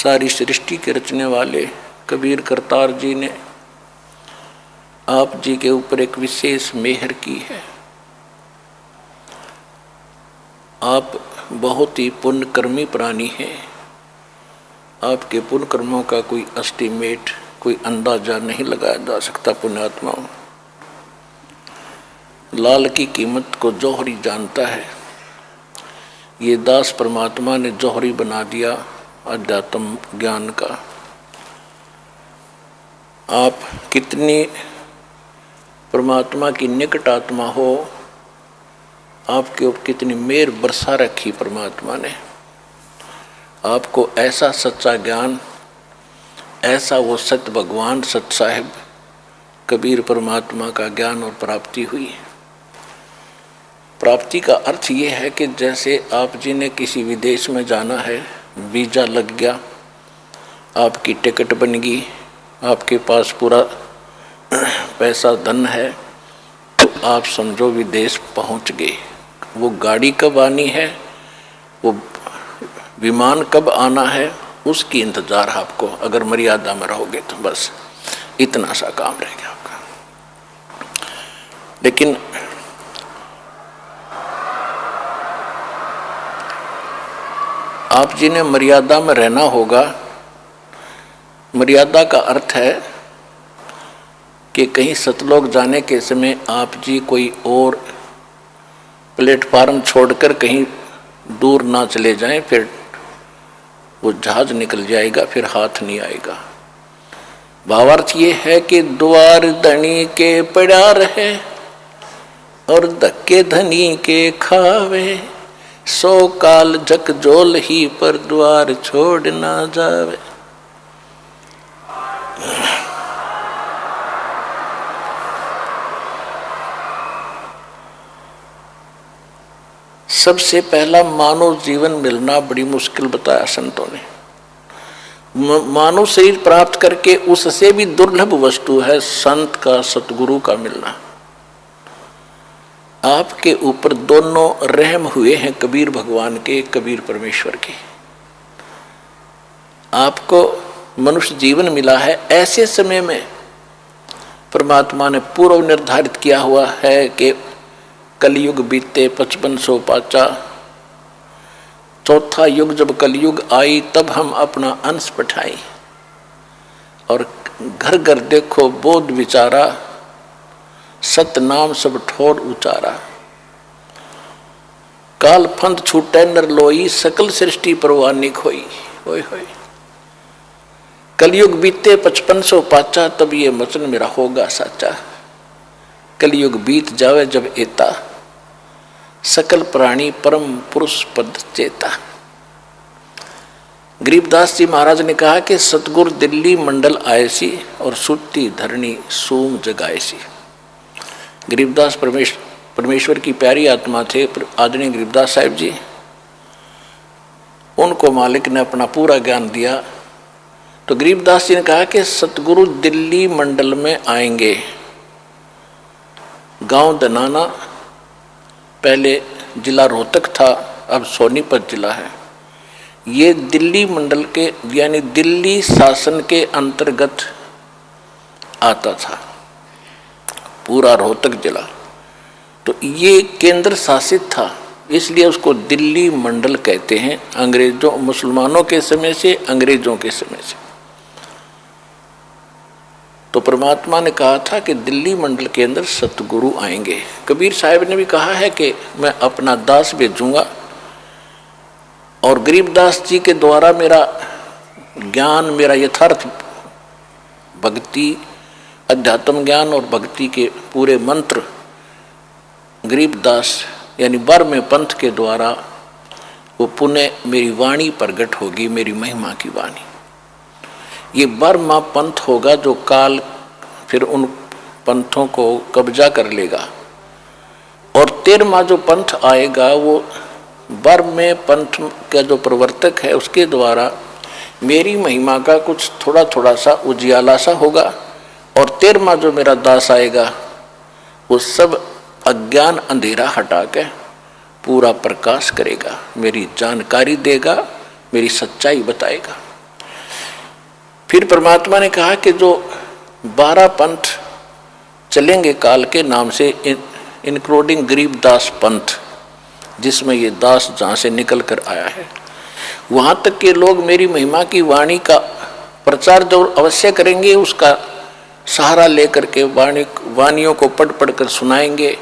सारी सृष्टि के रचने वाले कबीर करतार जी ने आप जी के ऊपर एक विशेष मेहर की है। आप बहुत ही पुण्यकर्मी प्राणी हैं। आपके पुण्य कर्मों का कोई एस्टीमेट, कोई अंदाजा नहीं लगाया जा सकता। पुण्यात्माओं, लाल की कीमत को जौहरी जानता है। ये दास परमात्मा ने जौहरी बना दिया अध्यात्म ज्ञान का। आप कितनी परमात्मा की निकट आत्मा हो, आपके ऊपर कितनी मेहर बरसा रखी परमात्मा ने। आपको ऐसा सच्चा ज्ञान, ऐसा वो सत्य भगवान सत साहिब कबीर परमात्मा का ज्ञान और प्राप्ति हुई। प्राप्ति का अर्थ ये है कि जैसे आप जी ने किसी विदेश में जाना है, वीज़ा लग गया, आपकी टिकट बन गई, आपके पास पूरा पैसा धन है, तो आप समझो विदेश पहुंच गए। वो गाड़ी कब आनी है, वो विमान कब आना है, उसकी इंतज़ार आपको, अगर मर्यादा में रहोगे तो बस इतना सा काम रह गया आपका। लेकिन आप जी ने मर्यादा में रहना होगा। मर्यादा का अर्थ है कि कहीं सतलोक जाने के समय आप जी कोई और प्लेटफार्म छोड़कर कहीं दूर ना चले जाएं, फिर वो जहाज निकल जाएगा, फिर हाथ नहीं आएगा। भावार्थ ये है कि द्वार धनी के पड़ा रहे और धक्के धनी के खावे, 100 काल झकझोल ही पर द्वार छोड़ ना जावे। सबसे पहला मानव जीवन मिलना बड़ी मुश्किल बताया संतों ने। मानव शरीर प्राप्त करके उससे भी दुर्लभ वस्तु है संत का, सतगुरु का मिलना। आपके ऊपर दोनों रहम हुए हैं, कबीर भगवान के, कबीर परमेश्वर के। आपको मनुष्य जीवन मिला है, ऐसे समय में परमात्मा ने पूर्व निर्धारित किया हुआ है कि कलयुग बीते 5500 पाचा, चौथा युग जब कलयुग आई तब हम अपना अंश पठाई। और घर घर देखो बोध विचारा, सतनाम सब ठोर उचारा। काल फंद छूटे नर लोई, सकल सृष्टि परवानी खोई। होय होय, कलयुग बीते 5500 पाचा, तब ये वचन मेरा होगा साचा। कलयुग बीत जावे जब एता, सकल प्राणी परम पुरुष पद चेता। गरीबदास जी महाराज ने कहा कि सतगुरु दिल्ली मंडल आए सी और सुती धरणी सूम जगाए सी। गरीबदास परमेश्वर की प्यारी आत्मा थे, आदरणीय गरीबदास साहिब जी। उनको मालिक ने अपना पूरा ज्ञान दिया। तो गरीबदास जी ने कहा कि सतगुरु दिल्ली मंडल में आएंगे। गांव दनाना पहले जिला रोहतक था, अब सोनीपत जिला है। ये दिल्ली मंडल के यानी दिल्ली शासन के अंतर्गत आता था, पूरा रोहतक जिला। तो ये केंद्र शासित था, इसलिए उसको दिल्ली मंडल कहते हैं। अंग्रेजों, मुसलमानों के समय से, अंग्रेजों के समय से। तो परमात्मा ने कहा था कि दिल्ली मंडल के अंदर सतगुरु आएंगे। कबीर साहब ने भी कहा है कि मैं अपना दास भेजूंगा और गरीबदास जी के द्वारा मेरा ज्ञान, मेरा यथार्थ भक्ति, अध्यात्म ज्ञान और भक्ति के पूरे मंत्र गरीबदास यानी बर्मे पंथ के द्वारा वो पुनः मेरी वाणी प्रगट होगी, मेरी महिमा की वाणी। ये बर्मा पंथ होगा जो काल फिर उन पंथों को कब्जा कर लेगा। और 13वां जो पंथ आएगा वो बर्मे पंथ का जो प्रवर्तक है उसके द्वारा मेरी महिमा का कुछ थोड़ा थोड़ा सा उजियाला सा होगा। और 13वां जो मेरा दास आएगा वो सब अज्ञान अंधेरा हटा के पूरा प्रकाश करेगा, मेरी जानकारी देगा, मेरी सच्चाई बताएगा। फिर परमात्मा ने कहा कि जो 12 पंथ चलेंगे काल के नाम से, इंक्लूडिंग गरीब दास पंथ, जिसमें ये दास जहाँ से निकल कर आया है, वहाँ तक के लोग मेरी महिमा की वाणी का प्रचार जो अवश्य करेंगे, उसका सहारा लेकर के वाणियों को पढ़ पढ़ कर सुनाएंगे,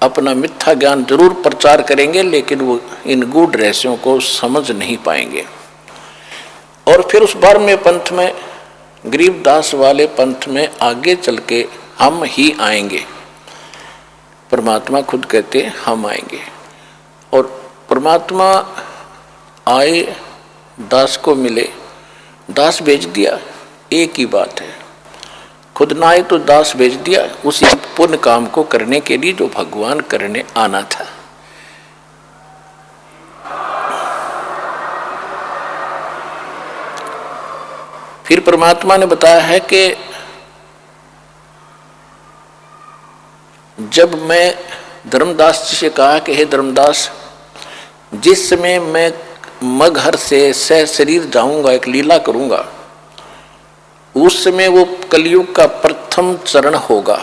अपना मिथ्या ज्ञान जरूर प्रचार करेंगे, लेकिन वो इन गूढ़ रहस्यों को समझ नहीं पाएंगे। और फिर उस 12वें पंथ में, गरीबदास वाले पंथ में आगे चल के हम ही आएंगे। परमात्मा खुद कहते हैं हम आएंगे। और परमात्मा आए, दास को मिले, दास भेज दिया, एक ही बात है। खुद ना आए तो दास भेज दिया, उसी पुण्य काम को करने के लिए जो भगवान करने आना था। फिर परमात्मा ने बताया है कि जब मैं धर्मदास जी से कहा कि हे धर्मदास, जिस समय मैं मगहर से शरीर जाऊंगा, एक लीला करूंगा, उस समय वो कलयुग का प्रथम चरण होगा।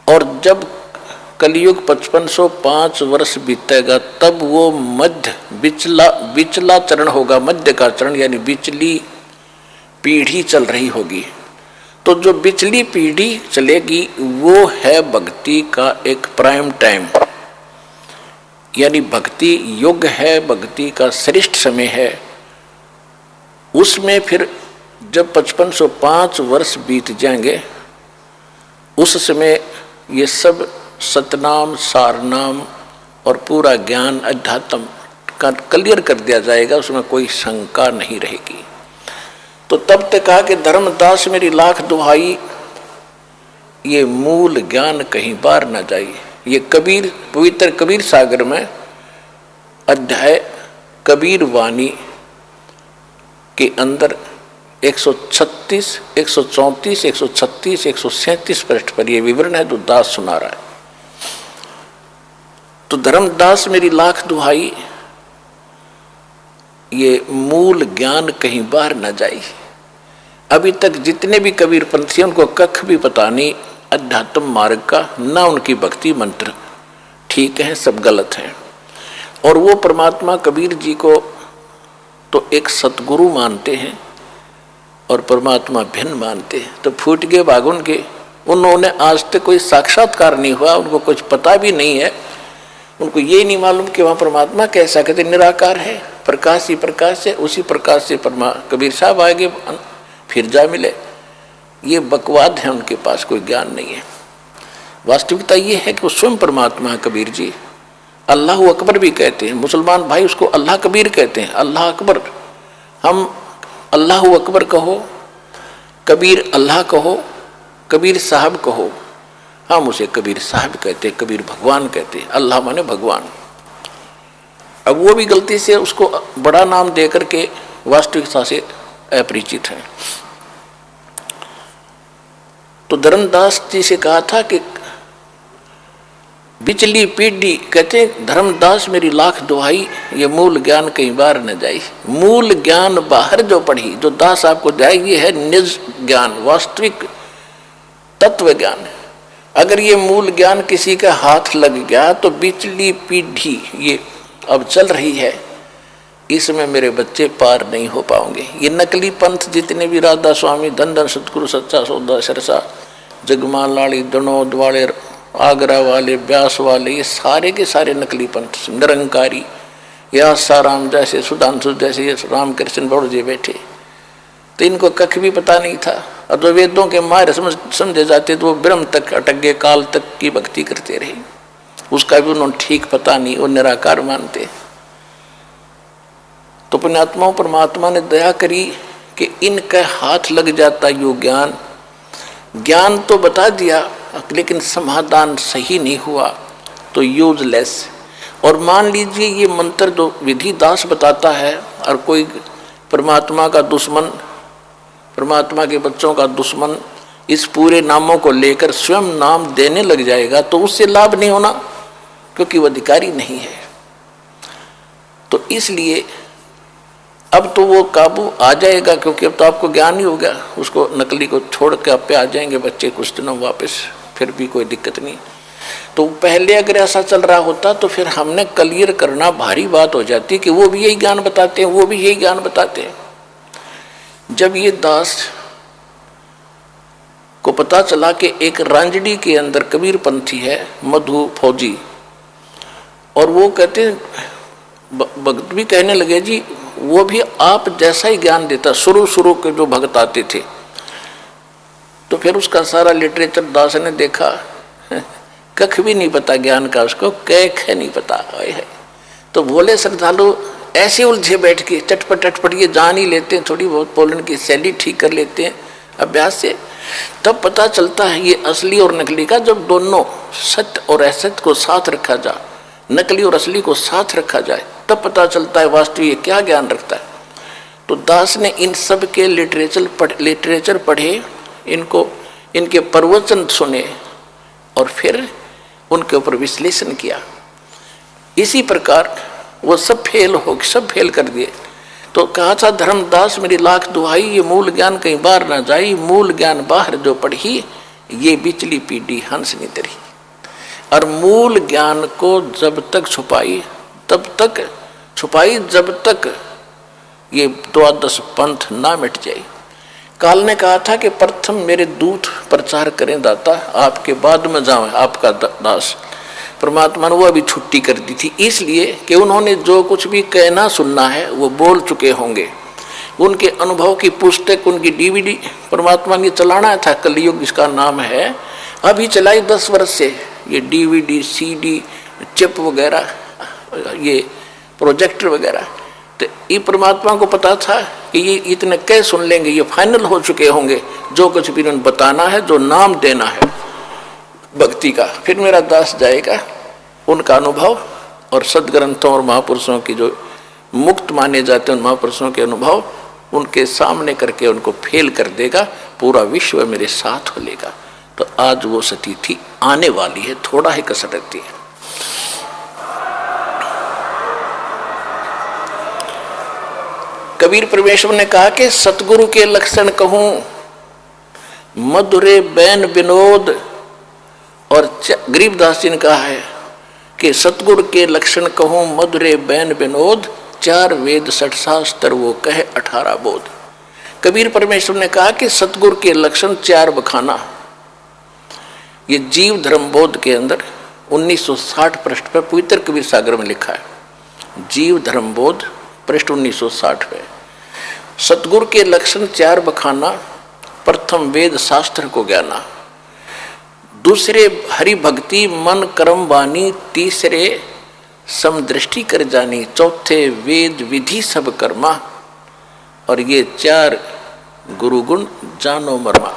और जब कलयुग 5505 वर्ष बीतेगा, तब वो मध्य बिचला चरण होगा, मध्य का चरण, यानी बिचली पीढ़ी चल रही होगी। तो जो बिचली पीढ़ी चलेगी वो है भक्ति का एक प्राइम टाइम, यानी भक्ति युग है, भक्ति का श्रेष्ठ समय है। उसमें फिर जब 5505 वर्ष बीत जाएंगे, उस समय ये सब सतनाम, सारनाम और पूरा ज्ञान अध्यात्म का क्लियर कर दिया जाएगा, उसमें कोई शंका नहीं रहेगी। तो तब तक कहा कि धर्मदास मेरी लाख दुहाई, ये मूल ज्ञान कहीं बाहर न जाए। ये कबीर, पवित्र कबीर सागर में अध्याय कबीर वाणी के अंदर 136, 134, 136, 137 पृष्ठ पर यह विवरण है जो दास सुना रहा है। तो धर्मदास मेरी लाख दुहाई, ये मूल ज्ञान कहीं बाहर न जाए। अभी तक जितने भी कबीर पंथी उनको कख भी पता नहीं अध्यात्म मार्ग का, ना उनकी भक्ति मंत्र ठीक है, सब गलत है। और वो परमात्मा कबीर जी को तो एक सतगुरु मानते हैं और परमात्मा भिन्न मानते हैं। तो फूट गए बागुन के, उन्होंने आज तक कोई साक्षात्कार नहीं हुआ, उनको कुछ पता भी नहीं है, उनको ये नहीं मालूम कि वहाँ परमात्मा कैसा, कहते निराकार है, प्रकाश ही प्रकाश है, उसी प्रकाश से कबीर साहब आएंगे फिर जा मिले। ये बकवाद है, उनके पास कोई ज्ञान नहीं है। वास्तविकता ये है कि वो स्वयं परमात्मा है कबीर जी। अल्लाह अकबर भी कहते हैं, मुसलमान भाई उसको अल्लाह कबीर कहते हैं, अल्लाह अकबर। हम अल्लाह अकबर कहो, कबीर अल्लाह कहो, कबीर साहब कहो, हम उसे कबीर साहब कहते, कबीर भगवान कहते, अल्लाह माने भगवान। अब वो भी गलती से उसको बड़ा नाम दे करके वास्तविकता से अपरिचित है। तो धर्मदास जी से कहा था कि बिचली पीढ़ी, कहते धर्मदास मेरी लाख दुहाई, ये मूल ज्ञान कहीं बाहर न जाए। मूल ज्ञान बाहर जो पढ़ी, जो दास आपको जाए, ये है निज ज्ञान, वास्तविक तत्व ज्ञान। अगर ये मूल ज्ञान किसी का हाथ लग गया तो बिचली पीढ़ी ये अब चल रही है, इसमें मेरे बच्चे पार नहीं हो पाओगे। ये नकली पंथ जितने भी राधा स्वामी, धन सतगुरु, सच्चा सौदा, सरसा, जगमाल लाड़ी, दनोद वाले, आगरा वाले, ब्यास वाले, ये सारे के सारे नकली पंथ, निरंकारी, या साराम जैसे, सुधांशु जैसे, रामकृष्ण बड़ जी बैठे, तो इनको कख भी पता नहीं था। और जो वेदों के मायर समझे जाते तो वो ब्रह्म तक अटक गए, काल तक की भक्ति करते रहे, उसका भी उन्होंने ठीक पता नहीं, वो निराकार मानते। तो पुण्यात्माओं, परमात्मा ने दया करी कि इनका हाथ लग जाता यो ज्ञान। ज्ञान तो बता दिया लेकिन समाधान सही नहीं हुआ तो यूजलेस। और मान लीजिए ये मंत्र जो विधि दास बताता है और कोई परमात्मा का दुश्मन, परमात्मा के बच्चों का दुश्मन इस पूरे नामों को लेकर स्वयं नाम देने लग जाएगा तो उससे लाभ नहीं होना, क्योंकि वह अधिकारी नहीं है। तो इसलिए अब तो वो काबू आ जाएगा, क्योंकि अब तो आपको ज्ञान ही हो गया। उसको नकली को छोड़ के आप पे आ जाएंगे बच्चे कुछ दिनों वापस, फिर भी कोई दिक्कत नहीं। तो पहले अगर ऐसा चल रहा होता तो फिर हमने क्लियर करना भारी बात हो जाती कि वो भी यही ज्ञान बताते हैं, वो भी यही ज्ञान बताते हैं। जब ये दास को पता चला कि एक रांजड़ी के अंदर कबीर पंथी है मधु फौजी, और वो कहते भक्त भी कहने लगे जी वो भी आप जैसा ही ज्ञान देता, शुरू के जो भक्त आते थे। तो फिर उसका सारा लिटरेचर दास ने देखा, कख भी नहीं पता ज्ञान का, उसको कैख नहीं पता है। तो बोले श्रद्धालु ऐसे उलझे बैठ के चटपट ये जान ही लेते हैं, थोड़ी बहुत बोलने की शैली ठीक कर लेते हैं अभ्यास से। तब पता चलता है ये असली और नकली का, जब दोनों सत्य और असत्य को साथ रखा जाए, नकली और असली को साथ रखा जाए, तब पता चलता है वास्तव ये क्या ज्ञान रखता है। तो दास ने इन सब के लिटरेचर पढ़े, इनके प्रवचन सुने और फिर उनके ऊपर विश्लेषण किया। इसी प्रकार वो सब फेल कर दिए। तो कहा था धर्मदास मेरी लाख दुहाई, ये मूल ज्ञान कहीं बाहर ना जाई, मूल ज्ञान बाहर जो पढ़ी, ये बिचली पीढ़ी हंस नहीं तरी। और मूल ज्ञान को जब तक छुपाई जब तक ये द्वादश पंथ ना मिट जाए। काल ने कहा था कि प्रथम मेरे दूत प्रचार करें दाता, आपके बाद में जाऊं आपका दास। परमात्मा ने वो अभी छुट्टी कर दी थी, इसलिए कि उन्होंने जो कुछ भी कहना सुनना है वो बोल चुके होंगे। उनके अनुभव की पुस्तक, उनकी डीवीडी परमात्मा ने चलाना था, कलयुग इसका नाम है। अभी चलाई 10 वर्ष से ये डीवीडी सीडी चिप वगैरह, ये प्रोजेक्टर वगैरह। तो ये परमात्मा को पता था कि ये इतने कह सुन लेंगे, ये फाइनल हो चुके होंगे, जो कुछ भी उन्होंने बताना है, जो नाम देना है भक्ति का। फिर मेरा दास जाएगा उनका अनुभव और सदग्रंथों और महापुरुषों की जो मुक्त माने जाते हैं उन महापुरुषों के अनुभव उनके सामने करके उनको फेल कर देगा, पूरा विश्व मेरे साथ हो लेगा। तो आज वो सतिथि आने वाली है, थोड़ा ही कसर रहती है। कबीर परमेश्वर ने कहा कि सतगुरु के लक्षण कहूं मधुरे बैन विनोद, और गरीबदास जी ने कहा है कि सतगुरु के लक्षण कहूं मधुरे बैन विनोद, 4 वेद 6 शास्त्र वो कहे 18 बोध। कबीर परमेश्वर ने कहा कि सतगुरु के लक्षण 4 बखाना। ये जीव धर्म बोध के अंदर 1960 पृष्ठ पर पवित्र कबीर सागर में लिखा है। जीव धर्म बोध पृष्ठ 1960 पे सतगुरु के लक्षण 4 बखाना। प्रथम वेद शास्त्र को ज्ञाना, दूसरे हरि भक्ति मन कर्म वाणी, तीसरे समदृष्टि कर जानी, चौथे वेद विधि सब कर्मा, और ये 4 गुरु गुण जानो मर्मा।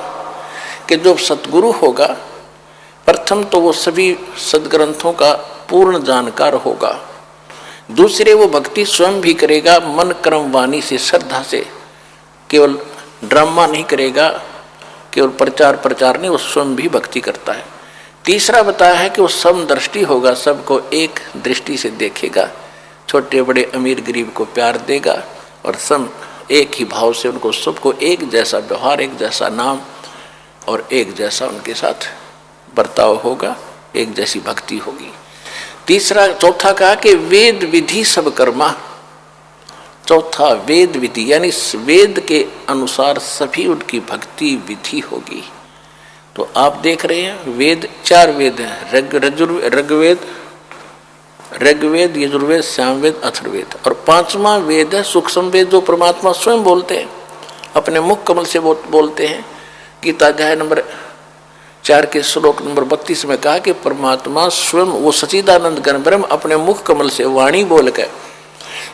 कि जो सतगुरु होगा प्रथम तो वो सभी सदग्रंथों का पूर्ण जानकार होगा, दूसरे वो भक्ति स्वयं भी करेगा मन कर्म वाणी से, श्रद्धा से, केवल ड्रामा नहीं करेगा, केवल प्रचार नहीं, वो स्वयं भी भक्ति करता है। तीसरा बताया है कि वो समदृष्टि होगा, सबको एक दृष्टि से देखेगा, छोटे बड़े अमीर गरीब को प्यार देगा और सम एक ही भाव से उनको सबको एक जैसा व्यवहार, एक जैसा नाम और एक जैसा उनके साथ बर्ताव होगा, एक जैसी भक्ति होगी। चौथा कहा कि वेद विधि सब कर्मा। चौथा वेद विधि यानी वेद के अनुसार सभी उनकी भक्ति विधि होगी। तो आप देख रहे हैं वेद 4 वेद हैं, ऋग्वेद, यजुर्वेद, सामवेद, अथर्ववेद, और 5वां वेद है सूक्ष्म वेद, जो परमात्मा स्वयं बोलते हैं, अपने मुख कमल से बोलते हैं। गीता अध्याय नंबर 4 के श्लोक नंबर 32 में कहा कि परमात्मा स्वयं वो सच्चिदानंद घन ब्रह्म अपने मुख कमल से वाणी बोल के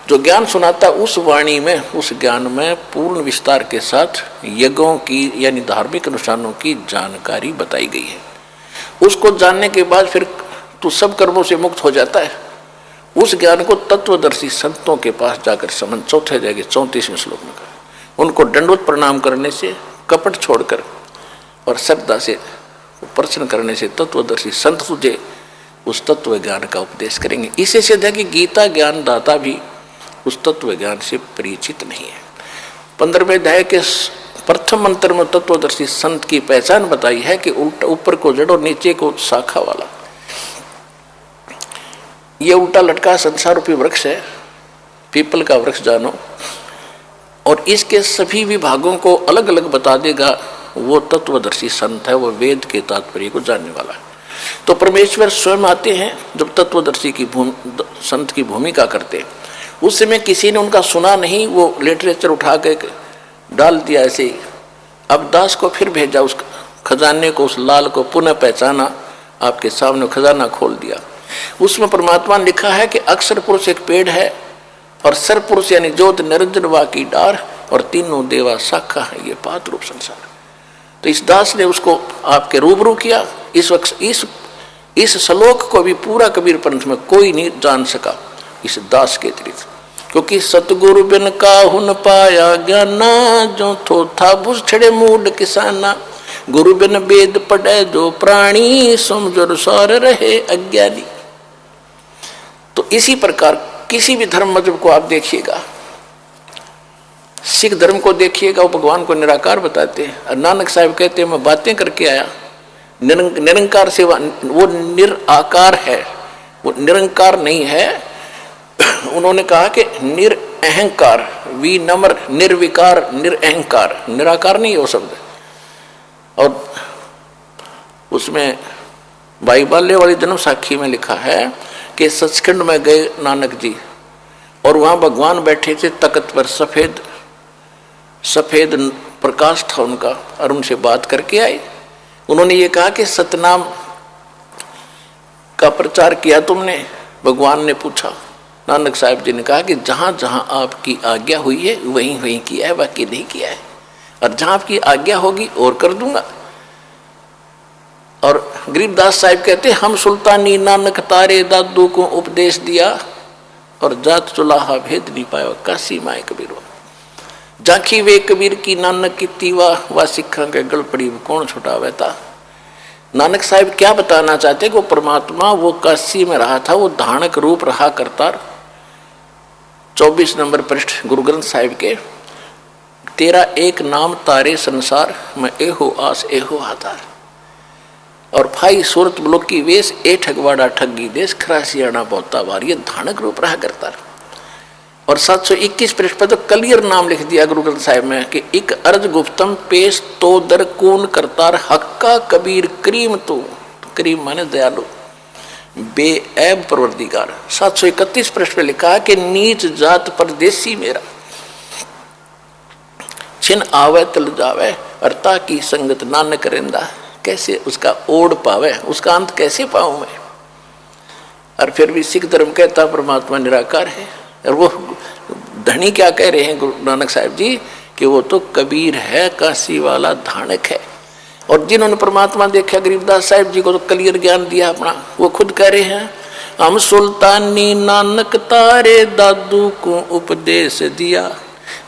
जो ज्ञान सुनाता, उस वाणी में, उस ज्ञान में पूर्ण विस्तार के साथ यज्ञों की यानी धार्मिक अनुष्ठानों की जानकारी बताई गई है। उसको जानने के बाद फिर तू सब कर्मों से मुक्त हो जाता है। उस ज्ञान को तत्वदर्शी संतों के पास जाकर समझ, चौथे जाएंगे 34वें श्लोक में कहा, उनको दंडवत प्रणाम करने से, कपट छोड़कर और श्रद्धा से प्रश्न करने से तत्वदर्शी संत तुझे उस तत्व ज्ञान का उपदेश करेंगे। इससे सिद्ध है कि गीता ज्ञान दाता भी उस तत्व ज्ञान से परिचित नहीं है। 15वें अध्याय के प्रथम मंत्र में तत्वदर्शी संत की पहचान बताई है कि उल्टा ऊपर को जड़ और नीचे को शाखा वाला ये उल्टा लटका संसार रूपी वृक्ष है, पीपल का वृक्ष जानो, और इसके सभी विभागों को अलग अलग बता देगा वो तत्वदर्शी संत है, वो वेद के तात्पर्य को जानने वाला है। तो परमेश्वर स्वयं आते हैं जब तत्वदर्शी की संत की भूमिका करते हैं। उस समय किसी ने उनका सुना नहीं, वो लिटरेचर उठा के डाल दिया ऐसे ही। अब दास को फिर भेजा, उस खजाने को, उस लाल को पुनः पहचाना, आपके सामने खजाना खोल दिया। उसमें परमात्मा ने लिखा है कि अक्षर पुरुष एक पेड़ है और सर पुरुष यानी ज्योत निरंजन वा की डार और तीनों देवा शाखा है, ये पात रूप संसार। तो इस दास ने उसको आपके रूबरू किया। इस वक्त इस श्लोक को भी पूरा कबीर पंथ में कोई नहीं जान सका इस दास के अतिरिक्त, क्योंकि सतगुरु बिन काहू न पाया ज्ञाना, जो थो था बुझ छड़े मूड किसाना, गुरु बिन वेद पढ़े जो प्राणी, समझो सार रहे अज्ञानी। तो इसी प्रकार किसी भी धर्म मजहब को आप देखिएगा, सिख धर्म को देखिएगा, वो भगवान को निराकार बताते हैं। और नानक साहब कहते हैं मैं बातें करके आया, निरंकार से वो निराकार है, वो निरंकार नहीं है। उन्होंने कहा कि निरअहंकार, विनम्र, निर्विकार, निरअहंकार, निराकार नहीं हो शब्द। और उसमें भाई बाल्य वाली जन्म साखी में लिखा है कि सचखंड में गए नानक जी और वहाँ भगवान बैठे थे तख्त पर, सफेद प्रकाश था उनका, और उनसे बात करके आए। उन्होंने ये कहा कि सतनाम का प्रचार किया तुमने? भगवान ने पूछा। नानक साहब जी ने कहा कि जहाँ जहाँ आपकी आज्ञा हुई है वहीं वहीं किया है, बाकी नहीं किया है, और जहाँ आपकी आज्ञा होगी और कर दूंगा। और गरीबदास साहब कहते हम सुल्तानी नानक तारे दादू को उपदेश दिया और जात चुलाहा भेद नहीं पाया, काशी माए कबीरो झांकी वे कबीर की नानक की तीवा व सिखा के गल पड़ी कौन छुटावे था। नानक साहब क्या बताना चाहते कि वो परमात्मा वो काशी में रहा था, वो धानक रूप रहा करता। 24 नंबर पृष्ठ गुरु ग्रंथ साहिब के, तेरा एक नाम तारे संसार में एहो आस एहो आधार, और भाई सूरत ब्लॉक की वेश ए ठगवाड़ा ठगी देश खरासियाना बहुता बार, ये धानक रूप रहा करता। और 721 पृष्ठ पर तो क्लियर नाम लिख दिया गुरु ग्रंथ साहिब में कि एक अर्ज गुप्तम पेश तो दर कून करतार हक्का कबीर करीम, तो करीम माने दयालु, बेऐब परवरदिगार। 731 पृष्ठ पे लिखा है कि नीच जात परदेसी मेरा, छिन आवे तल जावे अरता की संगत नानक रेंदा। कैसे उसका ओढ़ पावे, उसका अंत कैसे पाऊं मैं। और फिर भी सिख धर्म कहता परमात्मा निराकार है। और वो धनी क्या कह रहे हैं गुरु नानक साहब जी कि वो तो कबीर है, काशी वाला धानक है। और जिन्होंने परमात्मा देखा गरीबदास साहब जी को तो क्लियर ज्ञान दिया अपना, वो खुद कह रहे हैं हम सुल्तानी नानक तारे दादू को उपदेश दिया,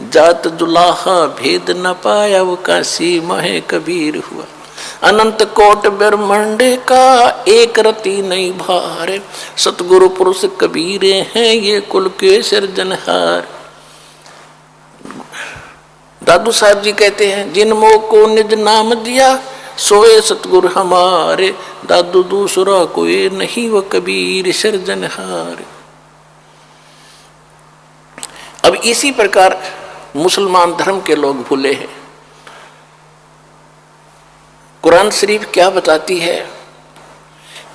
जात जुलाहा भेद न पाया वो काशी माहे कबीर हुआ। अनंत कोट ब्रह्मांड का एक रति नहीं भार, सतगुरु पुरुष कबीरे हैं ये कुल के सिरजनहार। दादू साहब जी कहते हैं जिन मोह को निज नाम दिया सोए सतगुरु हमारे, दादू दूसरा कोई नहीं वो कबीर सिरजनहार। अब इसी प्रकार मुसलमान धर्म के लोग भूले हैं। कुरान शरीफ क्या बताती है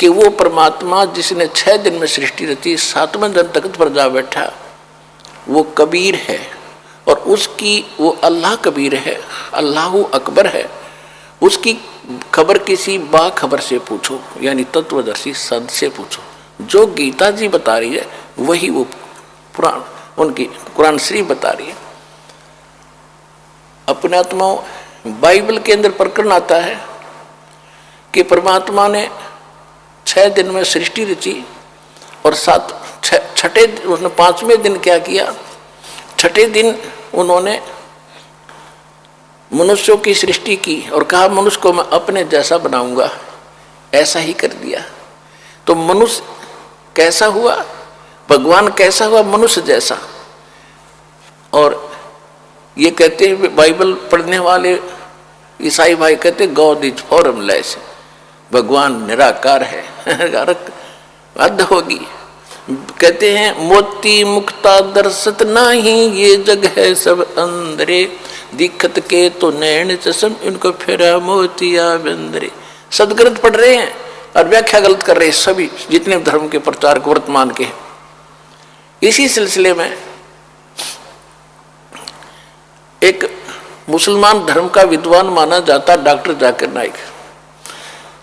कि वो परमात्मा जिसने 6 दिन में सृष्टि रची, 7वें दिन तख्त पर जा बैठा, वो कबीर है। और उसकी वो अल्लाह कबीर है, अल्लाह अकबर है। उसकी खबर किसी बाखबर से पूछो, यानी तत्वदर्शी संत से पूछो। जो गीता जी बता रही है वही वो पुराण उनकी कुरान शरीफ बता रही है। अपने आत्माओं बाइबल के अंदर प्रकरण आता है कि परमात्मा ने 6 दिन में सृष्टि रची और 5वें दिन क्या किया, 6ठे दिन उन्होंने मनुष्यों की सृष्टि की और कहा मनुष्य को मैं अपने जैसा बनाऊंगा, ऐसा ही कर दिया। तो मनुष्य कैसा हुआ, भगवान कैसा हुआ, मनुष्य जैसा। और ये कहते हैं बाइबल पढ़ने वाले ईसाई भाई कहते गॉड इज फॉर्मलेस, भगवान निराकार है। हद होगी। कहते हैं मोती मुक्ता दर्शत नाही, ये जग है सब अंदरे, दिखत के तो नैन चश्म, इनको फेरा मोतिया बंदरे। सदग्रंथ पढ़ रहे हैं और व्याख्या गलत कर रहे हैं सभी जितने धर्म के प्रचारक वर्तमान के हैं। इसी सिलसिले में एक मुसलमान धर्म का विद्वान माना जाता डॉक्टर जाकिर नाइक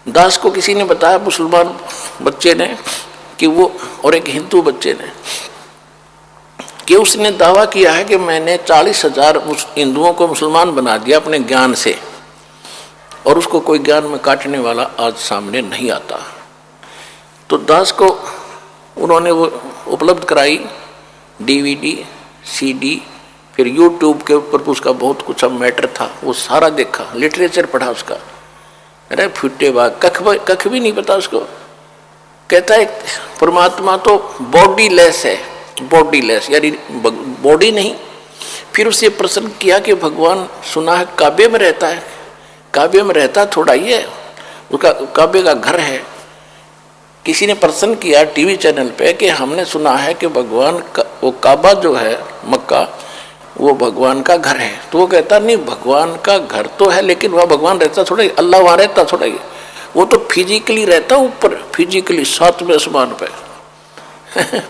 दास को किसी ने बताया, मुसलमान बच्चे ने कि वो, और एक हिंदू बच्चे ने, कि उसने दावा किया है कि मैंने 40,000 हिंदुओं को मुसलमान बना दिया अपने ज्ञान से, और उसको कोई ज्ञान में काटने वाला आज सामने नहीं आता। तो दास को उन्होंने वो उपलब्ध कराई DVD, CD, फिर YouTube के ऊपर उसका बहुत कुछ मैटर था, वो सारा देखा, लिटरेचर पढ़ा उसका। अरे फुटे बाग कख भी नहीं पता उसको। कहता है परमात्मा तो बॉडी लेस है, बॉडी लेस यानी बॉडी नहीं। फिर उसे प्रश्न किया कि भगवान सुना है काबे में रहता है, काबे में रहता थोड़ा ही है, उसका काबे का घर है। किसी ने प्रश्न किया टीवी चैनल पे कि हमने सुना है कि भगवान का वो काबा जो है मक्का, वो भगवान का घर है। तो वो कहता नहीं, भगवान का घर तो है लेकिन वहाँ भगवान रहता थोड़ा ही, अल्लाह वहाँ रहता थोड़ा ही, वो तो फिजिकली रहता ऊपर, फिजिकली 7वें आसमान पे।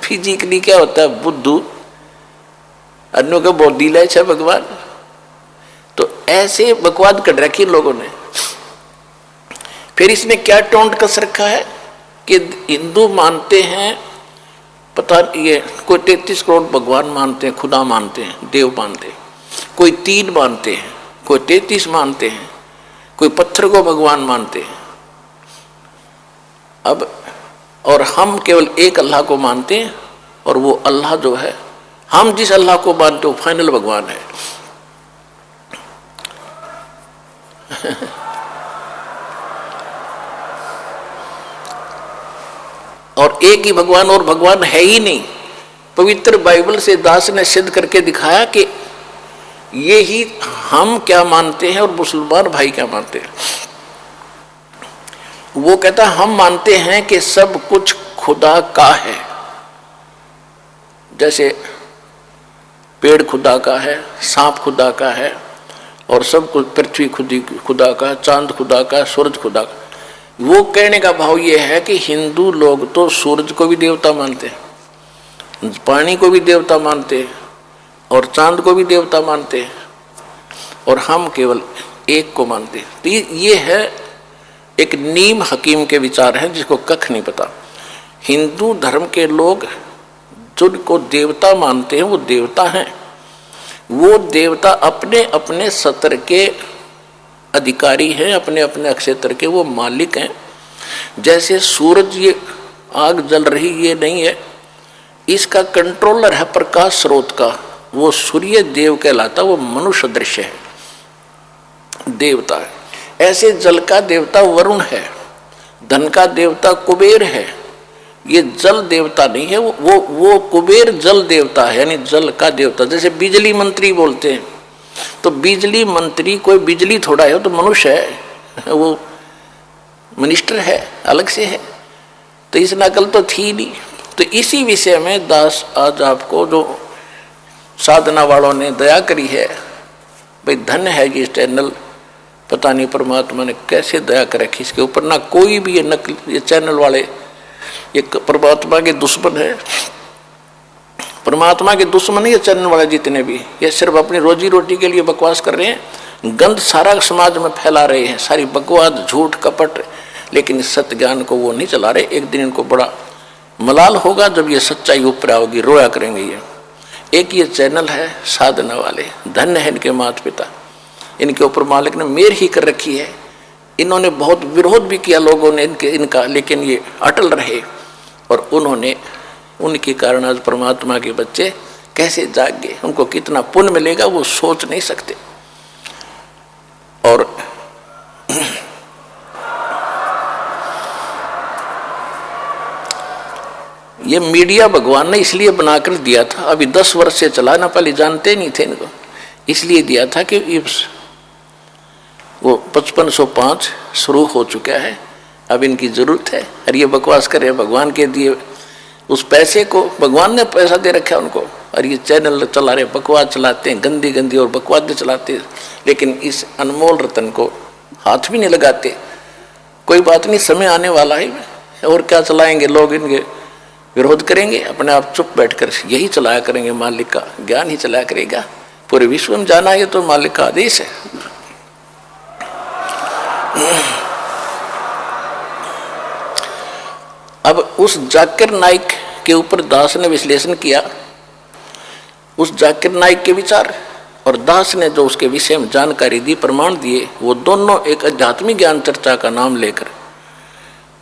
फिजिकली क्या होता है, बुद्धू, अन्यों का बॉडी लेस है भगवान। तो ऐसे बकवाद कर रखी लोगों ने। फिर इसने क्या टोंट कस रखा है कि हिंदू मानते हैं, पता ये कोई 33 करोड़ भगवान मानते हैं, खुदा मानते हैं, देव मानते हैं, कोई 3 मानते हैं, कोई 33 मानते हैं, कोई पत्थर को भगवान मानते हैं। अब और हम केवल एक अल्लाह को मानते हैं, और वो अल्लाह जो है, हम जिस अल्लाह को मानते हैं वो फाइनल भगवान है। और एक ही भगवान, और भगवान है ही नहीं। पवित्र बाइबल से दास ने सिद्ध करके दिखाया कि ये ही हम क्या मानते हैं और मुसलमान भाई क्या मानते हैं। वो कहता हम मानते हैं कि सब कुछ खुदा का है, जैसे पेड़ खुदा का है, सांप खुदा का है, और सब कुछ, पृथ्वी खुदा का, चांद खुदा का, सूरज खुदा का। वो कहने का भाव ये है कि हिंदू लोग तो सूरज को भी देवता मानते हैं, पानी को भी देवता मानते हैं, और चांद को भी देवता मानते हैं, और हम केवल एक को मानते हैं। तो ये है एक नीम हकीम के विचार हैं जिसको कख नहीं पता। हिंदू धर्म के लोग जिनको देवता मानते हैं वो देवता हैं, वो देवता अपने अपने सत्र के अधिकारी हैं, अपने अपने क्षेत्र के वो मालिक हैं। जैसे सूरज, ये आग जल रही ये नहीं है, इसका कंट्रोलर है प्रकाश स्रोत का, वो सूर्य देव कहलाता, वो मनुष्य दृश्य है, देवता है। ऐसे जल का देवता वरुण है, धन का देवता कुबेर है, ये जल देवता नहीं है, वो कुबेर जल देवता है, यानी जल का देवता। जैसे बिजली मंत्री बोलते हैं, तो बिजली मंत्री कोई बिजली थोड़ा है, तो मनुष्य है, वो मिनिस्टर है, अलग से है। तो इस नकल तो थी नहीं। तो इसी विषय में दास आज आपको जो साधना वालों ने दया करी है, भाई धन्य है ये चैनल, पता नहीं परमात्मा ने कैसे दया कर रखी इसके ऊपर। ना कोई भी ये नकल, ये चैनल वाले ये परमात्मा के दुश्मन है, परमात्मा के दुश्मन है ये चैनल वाले जितने भी, ये सिर्फ अपनी रोजी रोटी के लिए बकवास कर रहे हैं, गंद सारा समाज में फैला रहे हैं, सारी बकवास, झूठ, कपट, लेकिन इस सत्य ज्ञान को वो नहीं चला रहे। एक दिन इनको बड़ा मलाल होगा जब ये सच्चाई ऊपर आओगी, रोया करेंगे ये। एक ये चैनल है साधना वाले, धन्य है इनके माता पिता, इनके ऊपर मालिक ने मेहर ही कर रखी है। इन्होंने बहुत विरोध भी किया लोगों ने इनका, लेकिन ये अटल रहे, और उन्होंने, उनके कारण आज परमात्मा के बच्चे कैसे जाग गए, उनको कितना पुण्य मिलेगा वो सोच नहीं सकते। और ये मीडिया भगवान ने इसलिए बनाकर दिया था, अभी 10 वर्ष से चला ना, पहले जानते नहीं थे इनको, इसलिए दिया था कि वो 5505 शुरू हो चुका है, अब इनकी जरूरत है। और ये बकवास करे भगवान के दिए उस पैसे को, भगवान ने पैसा दे रखा है उनको, और ये चैनल चला रहे, बकवास चलाते हैं, गंदी गंदी और बकवास चलाते हैं, लेकिन इस अनमोल रतन को हाथ भी नहीं लगाते। कोई बात नहीं, समय आने वाला है, और क्या चलाएंगे लोग, इनके विरोध करेंगे, अपने आप चुप बैठकर यही चलाया करेंगे, मालिक का ज्ञान ही चलाया करेगा। पूरे विश्व में जाना है तो मालिक का आदेश है। अब उस जाकिर नाइक के ऊपर दास ने विश्लेषण किया, उस जाकिर नाइक के विचार और दास ने जो उसके विषय में जानकारी दी, प्रमाण दिए, वो दोनों एक आध्यात्मिक ज्ञान चर्चा का नाम लेकर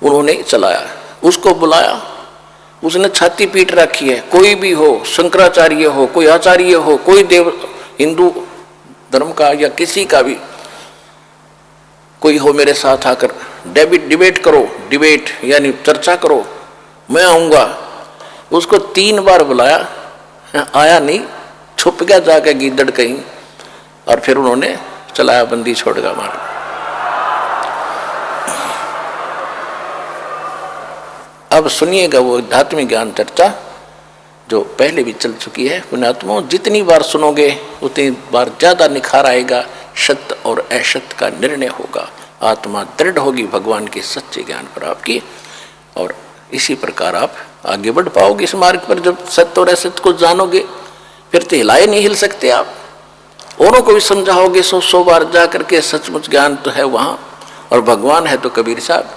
उन्होंने चलाया। उसको बुलाया, उसने छाती पीट रखी है, कोई भी हो, शंकराचार्य हो, कोई आचार्य हो, कोई देव, हिंदू धर्म का या किसी का भी कोई हो, मेरे साथ आकर डिबेट करो, डिबेट यानी चर्चा करो, मैं आऊँगा। उसको 3 बार बुलाया, आया नहीं, छुप गया जाके गीदड़ कहीं, और फिर उन्होंने चलाया बंदी छोड़गा मार। अब सुनिएगा वो आध्यात्मिक ज्ञान चर्चा जो पहले भी चल चुकी है। पुण्यात्मा, जितनी बार सुनोगे उतनी बार ज्यादा निखार आएगा, सत्य और असत्य का निर्णय होगा, आत्मा दृढ़ होगी भगवान के सच्चे ज्ञान पर आपकी, और इसी प्रकार आप आगे बढ़ पाओगे इस मार्ग पर। जब सत्य और असत्य को जानोगे फिर तो हिलाए नहीं हिल सकते आप, औरों को भी समझाओगे 100 बार जा करके, सचमुच ज्ञान तो है वहाँ, और भगवान है तो कबीर साहब।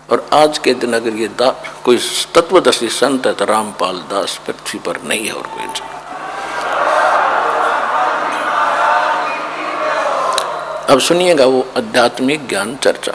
और आज के दिन अगर ये कोई तत्वदर्शी संत है तो रामपाल दास पृथ्वी पर नहीं है और कोई इंसान। अब सुनिएगा वो आध्यात्मिक ज्ञान चर्चा।